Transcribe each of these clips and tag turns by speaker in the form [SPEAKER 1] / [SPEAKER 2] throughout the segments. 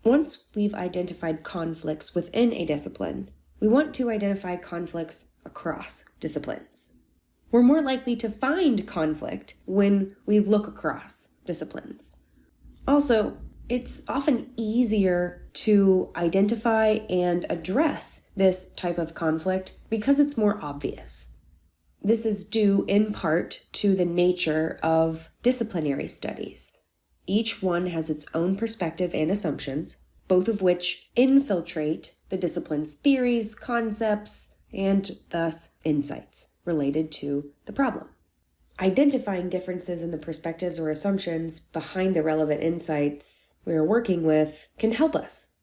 [SPEAKER 1] Once we've identified conflicts within a discipline, we want to identify conflicts across disciplines. We're more likely to find conflict when we look across disciplines. Also, it's often easier to identify and address this type of conflict because it's more obvious. This is due in part to the nature of disciplinary studies. Each one has its own perspective and assumptions, both of which infiltrate the discipline's theories, concepts, and thus insights related to the problem. Identifying differences in the perspectives or assumptions behind the relevant insights we are working with can help us.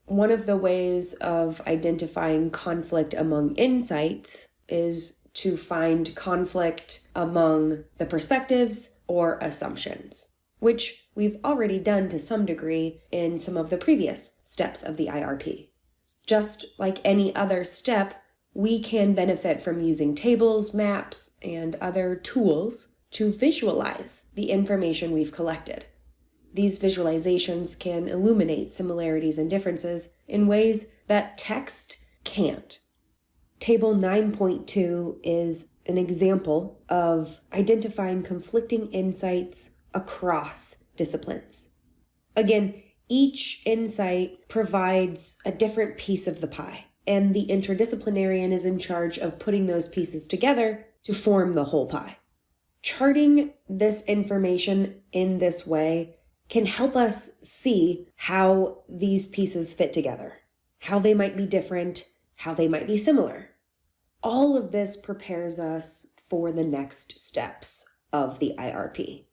[SPEAKER 1] One of the ways of identifying conflict among insights is to find conflict among the perspectives or assumptions, which we've already done to some degree in some of the previous steps of the IRP. Just like any other step, we can benefit from using tables, maps, and other tools to visualize the information we've collected. These visualizations can illuminate similarities and differences in ways that text can't. Table 9.2 is an example of identifying conflicting insights across disciplines. Again, each insight provides a different piece of the pie, and the interdisciplinarian is in charge of putting those pieces together to form the whole pie. Charting this information in this way can help us see how these pieces fit together, how they might be different, how they might be similar. All of this prepares us for the next steps of the IRP.